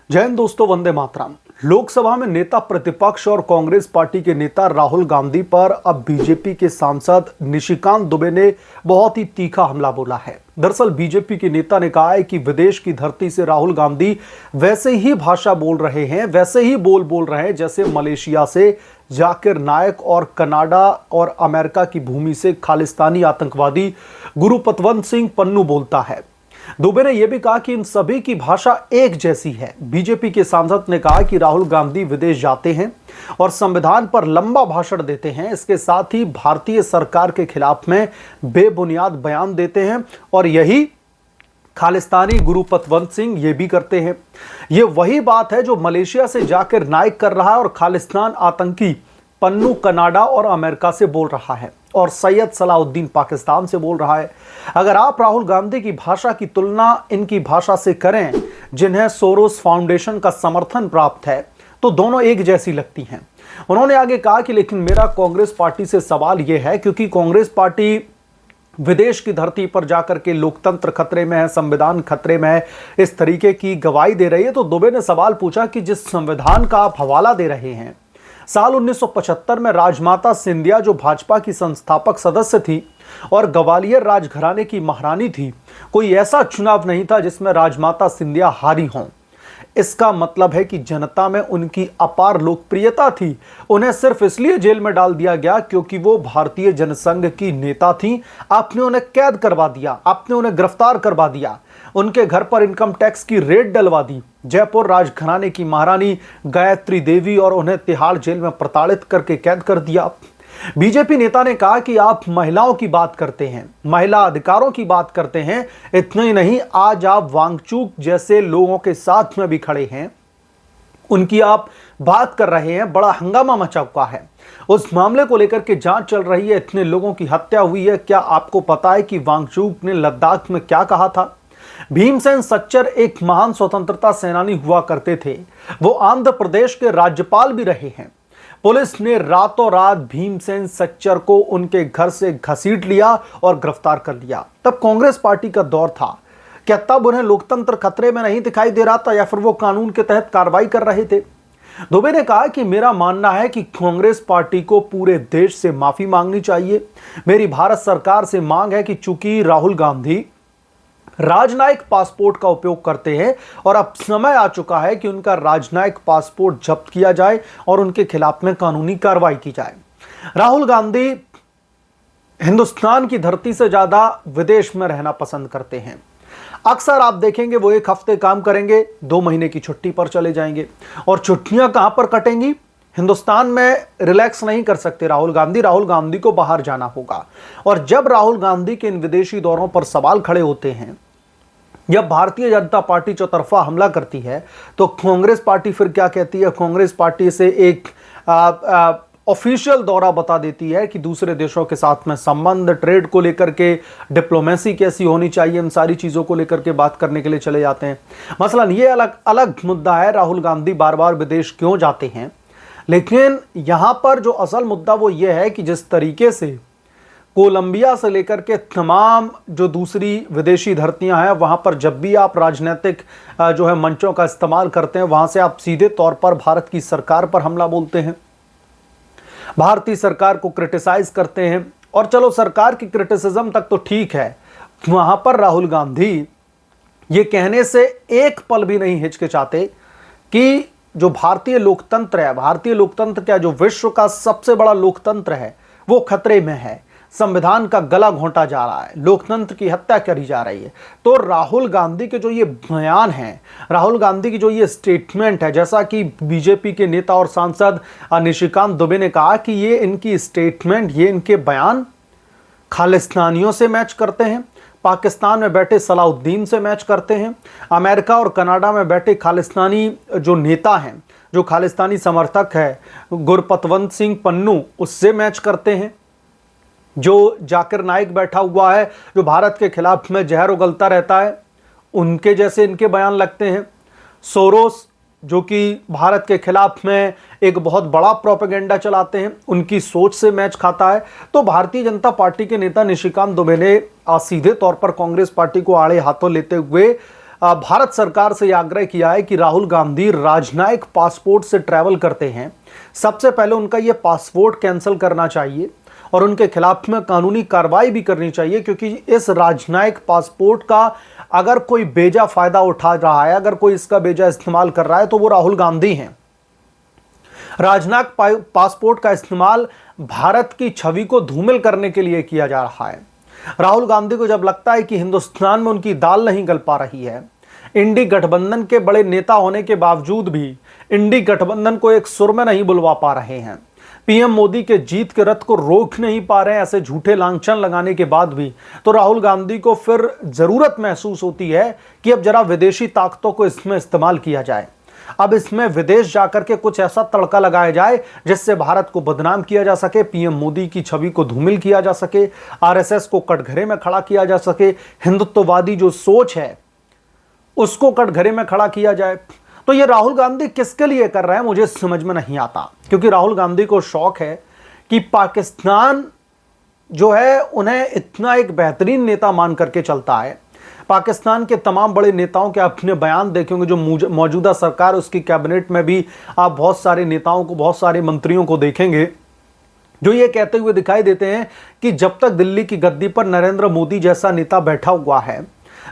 जय हिंद दोस्तों, वंदे मातरम। लोकसभा में नेता प्रतिपक्ष और कांग्रेस पार्टी के नेता राहुल गांधी पर अब बीजेपी के सांसद निशिकांत दुबे ने बहुत ही तीखा हमला बोला है। दरअसल बीजेपी के नेता ने कहा है कि विदेश की धरती से राहुल गांधी वैसे ही भाषा बोल रहे हैं, वैसे ही बोल रहे हैं जैसे मलेशिया से जाकिर नायक और कनाडा और अमेरिका की भूमि से खालिस्तानी आतंकवादी गुरुपतवंत सिंह पन्नू बोलता है। दुबे ने यह भी कहा कि इन सभी की भाषा एक जैसी है। बीजेपी के सांसद ने कहा कि राहुल गांधी विदेश जाते हैं और संविधान पर लंबा भाषण देते हैं, इसके साथ ही भारतीय सरकार के खिलाफ में बेबुनियाद बयान देते हैं और यही खालिस्तानी गुरुपतवंत सिंह ये भी करते हैं। ये वही बात है जो मलेशिया से जाकिर नाइक कर रहा है और खालिस्तान आतंकी पन्नू कनाडा और अमेरिका से बोल रहा है और सैयद सलाउद्दीन पाकिस्तान से बोल रहा है। अगर आप राहुल गांधी की भाषा की तुलना इनकी भाषा से करें जिन्हें सोरोस फाउंडेशन का समर्थन प्राप्त है, तो दोनों एक जैसी लगती हैं। उन्होंने आगे कहा कि लेकिन मेरा कांग्रेस पार्टी से सवाल यह है क्योंकि कांग्रेस पार्टी विदेश की धरती पर जाकर के लोकतंत्र खतरे में है, संविधान खतरे में है, इस तरीके की गवाही दे रही है। तो दुबे ने सवाल पूछा कि जिस संविधान का आप हवाला दे रहे हैं, साल 1975 में राजमाता सिंधिया जो भाजपा की संस्थापक सदस्य थी और ग्वालियर राजघराने की महारानी थी, कोई ऐसा चुनाव नहीं था जिसमें राजमाता सिंधिया हारी हों। इसका मतलब है कि जनता में उनकी अपार लोकप्रियता थी। उन्हें सिर्फ इसलिए जेल में डाल दिया गया क्योंकि वो भारतीय जनसंघ की नेता थी। आपने उन्हें कैद करवा दिया, आपने उन्हें गिरफ्तार करवा दिया, उनके घर पर इनकम टैक्स की रेड डलवा दी। जयपुर राजघराने की महारानी गायत्री देवी और उन्हें तिहाड़ जेल में प्रताड़ित करके कैद कर दिया। बीजेपी नेता ने कहा कि आप महिलाओं की बात करते हैं, महिला अधिकारों की बात करते हैं, इतना ही नहीं आज आप वांगचूक जैसे लोगों के साथ में भी खड़े हैं, उनकी आप बात कर रहे हैं। बड़ा हंगामा मचा हुआ है, उस मामले को लेकर के जांच चल रही है, इतने लोगों की हत्या हुई है। क्या आपको पता है कि वांगचूक ने लद्दाख में क्या कहा था? भीमसेन सच्चर एक महान स्वतंत्रता सेनानी हुआ करते थे, वो आंध्र प्रदेश के राज्यपाल भी रहे हैं। पुलिस ने रातों रात भीमसेन सच्चर को उनके घर से घसीट लिया और गिरफ्तार कर लिया। तब कांग्रेस पार्टी का दौर था। क्या तब उन्हें लोकतंत्र खतरे में नहीं दिखाई दे रहा था या फिर वो कानून के तहत कार्रवाई कर रहे थे? दुबे ने कहा कि मेरा मानना है कि कांग्रेस पार्टी को पूरे देश से माफी मांगनी चाहिए। मेरी भारत सरकार से मांग है कि चूंकि राहुल गांधी राजनयिक पासपोर्ट का उपयोग करते हैं और अब समय आ चुका है कि उनका राजनयिक पासपोर्ट जब्त किया जाए और उनके खिलाफ में कानूनी कार्रवाई की जाए। राहुल गांधी हिंदुस्तान की धरती से ज्यादा विदेश में रहना पसंद करते हैं। अक्सर आप देखेंगे वो एक हफ्ते काम करेंगे, 2 महीने की छुट्टी पर चले जाएंगे और छुट्टियां कहां पर कटेंगी? हिंदुस्तान में रिलैक्स नहीं कर सकते राहुल गांधी को बाहर जाना होगा। और जब राहुल गांधी के इन विदेशी दौरों पर सवाल खड़े होते हैं या भारतीय जनता पार्टी चौतरफा हमला करती है, तो कांग्रेस पार्टी फिर क्या कहती है? कांग्रेस पार्टी से एक ऑफिशियल दौरा बता देती है कि दूसरे देशों के साथ में संबंध, ट्रेड को लेकर के डिप्लोमेसी कैसी होनी चाहिए, इन सारी चीज़ों को लेकर के बात करने के लिए चले जाते हैं। मसलन ये अलग अलग मुद्दा है, राहुल गांधी बार बार विदेश क्यों जाते हैं, लेकिन यहां पर जो असल मुद्दा वो ये है कि जिस तरीके से कोलंबिया से लेकर के तमाम जो दूसरी विदेशी धरतियां हैं, वहां पर जब भी आप राजनीतिक जो है मंचों का इस्तेमाल करते हैं, वहां से आप सीधे तौर पर भारत की सरकार पर हमला बोलते हैं, भारतीय सरकार को क्रिटिसाइज करते हैं। और चलो सरकार की क्रिटिसिज्म तक तो ठीक है, वहां पर राहुल गांधी ये कहने से एक पल भी नहीं हिचकिचाते कि जो भारतीय लोकतंत्र है, भारतीय लोकतंत्र क्या, जो विश्व का सबसे बड़ा लोकतंत्र है, वो खतरे में है, संविधान का गला घोंटा जा रहा है, लोकतंत्र की हत्या करी जा रही है। तो राहुल गांधी के जो ये बयान है, राहुल गांधी की जो ये स्टेटमेंट है, जैसा कि बीजेपी के नेता और सांसद निशिकांत दुबे ने कहा कि ये इनकी स्टेटमेंट, ये इनके बयान खालिस्तानियों से मैच करते हैं, पाकिस्तान में बैठे सलाउद्दीन से मैच करते हैं, अमेरिका और कनाडा में बैठे खालिस्तानी जो नेता हैं, जो खालिस्तानी समर्थक है गुरपतवंत सिंह पन्नू, उससे मैच करते हैं। जो जाकिर नाइक बैठा हुआ है, जो भारत के खिलाफ में जहर उगलता रहता है, उनके जैसे इनके बयान लगते हैं। सोरोस जो कि भारत के खिलाफ में एक बहुत बड़ा प्रोपेगेंडा चलाते हैं, उनकी सोच से मैच खाता है। तो भारतीय जनता पार्टी के नेता निशिकांत दुबे ने सीधे तौर पर कांग्रेस पार्टी को आड़े हाथों लेते हुए भारत सरकार से यह आग्रह किया है कि राहुल गांधी राजनयिक पासपोर्ट से ट्रैवल करते हैं, सबसे पहले उनका यह पासपोर्ट कैंसिल करना चाहिए और उनके खिलाफ में कानूनी कार्रवाई भी करनी चाहिए, क्योंकि इस राजनयिक पासपोर्ट का अगर कोई बेजा फायदा उठा रहा है, अगर कोई इसका बेजा इस्तेमाल कर रहा है, तो वो राहुल गांधी हैं। राजनयिक पासपोर्ट का इस्तेमाल भारत की छवि को धूमिल करने के लिए किया जा रहा है। राहुल गांधी को जब लगता है कि हिंदुस्तान में उनकी दाल नहीं गल पा रही है, इंडी गठबंधन के बड़े नेता होने के बावजूद भी इंडी गठबंधन को एक सुर में नहीं बुलवा पा रहे हैं, पीएम मोदी के जीत के रथ को रोक नहीं पा रहे हैं, ऐसे झूठे लांछन लगाने के बाद भी, तो राहुल गांधी को फिर जरूरत महसूस होती है कि अब जरा विदेशी ताकतों को इसमें इस्तेमाल किया जाए। अब इसमें विदेश जाकर के कुछ ऐसा तड़का लगाया जाए जिससे भारत को बदनाम किया जा सके, पीएम मोदी की छवि को धूमिल किया जा सके, आरएसएस को कटघरे में खड़ा किया जा सके, हिंदुत्ववादी जो सोच है उसको कटघरे में खड़ा किया जाए। तो ये राहुल गांधी किसके लिए कर रहे हैं मुझे समझ में नहीं आता, क्योंकि राहुल गांधी को शौक है कि पाकिस्तान जो है उन्हें इतना एक बेहतरीन नेता मान करके चलता है। पाकिस्तान के तमाम बड़े नेताओं के अपने बयान देखेंगे, जो मौजूदा सरकार उसकी कैबिनेट में भी आप बहुत सारे नेताओं को, बहुत सारे मंत्रियों को देखेंगे जो ये कहते हुए दिखाई देते हैं कि जब तक दिल्ली की गद्दी पर नरेंद्र मोदी जैसा नेता बैठा हुआ है,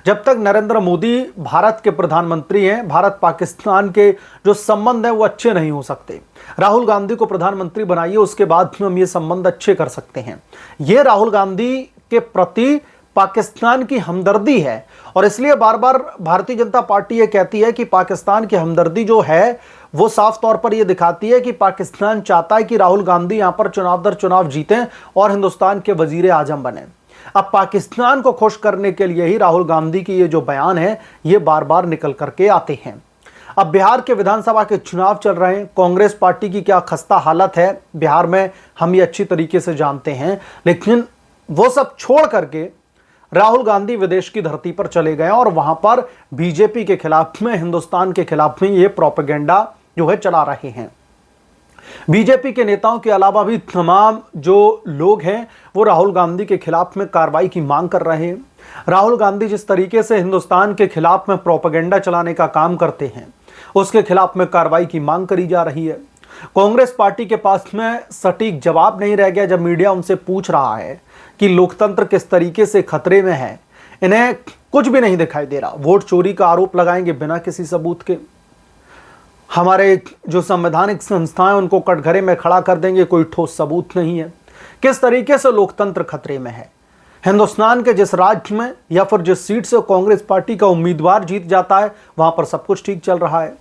जब तक नरेंद्र मोदी भारत के प्रधानमंत्री हैं, भारत पाकिस्तान के जो संबंध हैं वो अच्छे नहीं हो सकते। राहुल गांधी को प्रधानमंत्री बनाइए, उसके बाद हम ये संबंध अच्छे कर सकते हैं। ये राहुल गांधी के प्रति पाकिस्तान की हमदर्दी है, और इसलिए बार बार भारतीय जनता पार्टी ये कहती है कि पाकिस्तान की हमदर्दी जो है वो साफ तौर पर यह दिखाती है कि पाकिस्तान चाहता है कि राहुल गांधी यहां पर चुनाव दर चुनाव जीतें और हिंदुस्तान के वजीर आजम बने। अब पाकिस्तान को खुश करने के लिए ही राहुल गांधी की ये जो बयान है ये बार बार निकल करके आते हैं। अब बिहार के विधानसभा के चुनाव चल रहे हैं, कांग्रेस पार्टी की क्या खस्ता हालत है बिहार में हम ये अच्छी तरीके से जानते हैं, लेकिन वो सब छोड़ करके राहुल गांधी विदेश की धरती पर चले गए और वहां पर बीजेपी के खिलाफ में, हिंदुस्तान के खिलाफ में ये प्रोपेगेंडा जो है चला रहे हैं। बीजेपी के नेताओं के अलावा भी तमाम जो लोग हैं वो राहुल गांधी के खिलाफ में कार्रवाई की मांग कर रहे हैं। राहुल गांधी जिस तरीके से हिंदुस्तान के खिलाफ में प्रोपेगेंडा चलाने का काम करते हैं उसके खिलाफ में कार्रवाई की मांग करी जा रही है। कांग्रेस पार्टी के पास में सटीक जवाब नहीं रह गया जब मीडिया उनसे पूछ रहा है कि लोकतंत्र किस तरीके से खतरे में है। इन्हें कुछ भी नहीं दिखाई दे रहा, वोट चोरी का आरोप लगाएंगे बिना किसी सबूत के, हमारे जो संवैधानिक संस्थाएं उनको कटघरे में खड़ा कर देंगे, कोई ठोस सबूत नहीं है। किस तरीके से लोकतंत्र खतरे में है। हिंदुस्तान के जिस राज्य में या फिर जिस सीट से कांग्रेस पार्टी का उम्मीदवार जीत जाता है वहां पर सब कुछ ठीक चल रहा है,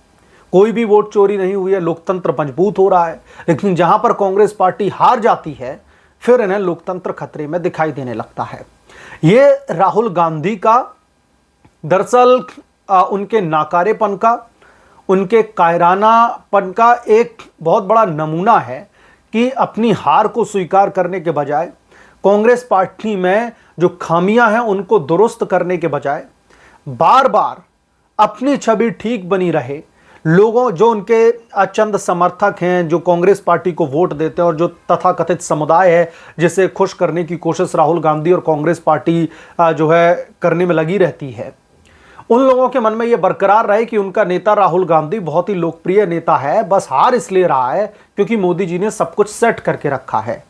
कोई भी वोट चोरी नहीं हुई है, लोकतंत्र मजबूत हो रहा है। लेकिन जहां पर कांग्रेस पार्टी हार जाती है फिर इन्हें लोकतंत्र खतरे में दिखाई देने लगता है। ये राहुल गांधी का दरअसल उनके नाकारेपन का, उनके कायरानापन का एक बहुत बड़ा नमूना है कि अपनी हार को स्वीकार करने के बजाय, कांग्रेस पार्टी में जो खामियां हैं उनको दुरुस्त करने के बजाय बार बार अपनी छवि ठीक बनी रहे, लोगों जो उनके चंद समर्थक हैं जो कांग्रेस पार्टी को वोट देते हैं और जो तथाकथित समुदाय है जिसे खुश करने की कोशिश राहुल गांधी और कांग्रेस पार्टी जो है करने में लगी रहती है, उन लोगों के मन में यह बरकरार रहे कि उनका नेता राहुल गांधी बहुत ही लोकप्रिय नेता है, बस हार इसलिए रहा है क्योंकि मोदी जी ने सब कुछ सेट करके रखा है।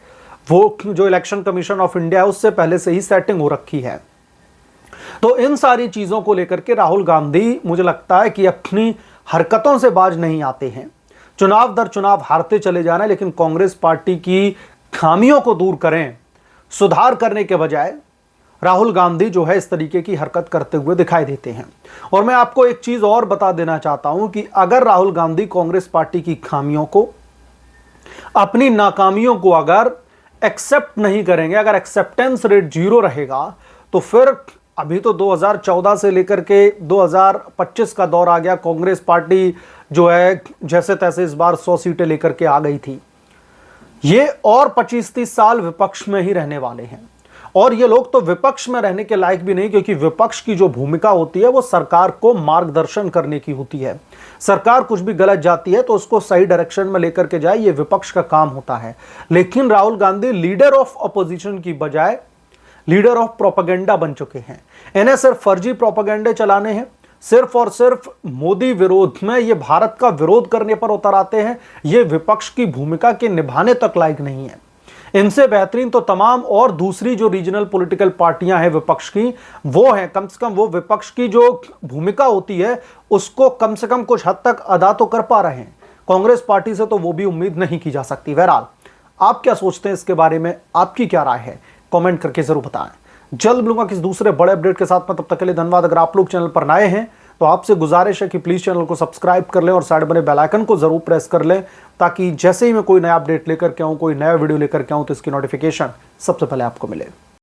वो जो इलेक्शन कमीशन ऑफ इंडिया है उससे पहले से ही सेटिंग हो रखी है। तो इन सारी चीजों को लेकर के राहुल गांधी मुझे लगता है कि अपनी हरकतों से बाज नहीं आते हैं, चुनाव दर चुनाव हारते चले जा रहे हैं, लेकिन कांग्रेस पार्टी की खामियों को दूर करें, सुधार करने के बजाय राहुल गांधी जो है इस तरीके की हरकत करते हुए दिखाई देते हैं। और मैं आपको एक चीज और बता देना चाहता हूं कि अगर राहुल गांधी कांग्रेस पार्टी की खामियों को, अपनी नाकामियों को अगर एक्सेप्ट नहीं करेंगे, अगर एक्सेप्टेंस रेट 0 रहेगा, तो फिर अभी तो 2014 से लेकर के 2025 का दौर आ गया, कांग्रेस पार्टी जो है जैसे तैसे इस बार 100 सीटें लेकर के आ गई थी। ये और 25-30 साल विपक्ष में ही रहने वाले हैं, और ये लोग तो विपक्ष में रहने के लायक भी नहीं, क्योंकि विपक्ष की जो भूमिका होती है वो सरकार को मार्गदर्शन करने की होती है। सरकार कुछ भी गलत जाती है तो उसको सही डायरेक्शन में लेकर के जाए, ये विपक्ष का काम होता है। लेकिन Rahul Gandhi leader of opposition की बजाय लीडर ऑफ प्रोपेगेंडा बन चुके हैं। इन्हें सिर्फ फर्जी प्रोपेगेंडे चलाने हैं, सिर्फ और सिर्फ मोदी विरोध में, ये भारत का विरोध करने पर उतर आते हैं। ये विपक्ष की भूमिका के निभाने तक लायक नहीं है। इनसे बेहतरीन तो तमाम और दूसरी जो रीजनल पॉलिटिकल पार्टियां हैं विपक्ष की, वो हैं। कम से कम वो विपक्ष की जो भूमिका होती है उसको कम से कम कुछ हद तक अदा तो कर पा रहे हैं। कांग्रेस पार्टी से तो वो भी उम्मीद नहीं की जा सकती। बहरहाल आप क्या सोचते हैं इसके बारे में, आपकी क्या राय है, कमेंट करके जरूर बताएं। जल्द मिलूंगा किसी दूसरे बड़े अपडेट के साथ में, तब तक के लिए धन्यवाद। अगर आप लोग चैनल पर नए हैं तो आपसे गुजारिश है कि प्लीज चैनल को सब्सक्राइब कर लें और साइड बने बेल आइकन को जरूर प्रेस कर लें, ताकि जैसे ही मैं कोई नया अपडेट लेकर के आऊं, कोई नया वीडियो लेकर के आऊं, तो इसकी नोटिफिकेशन सबसे पहले आपको मिले।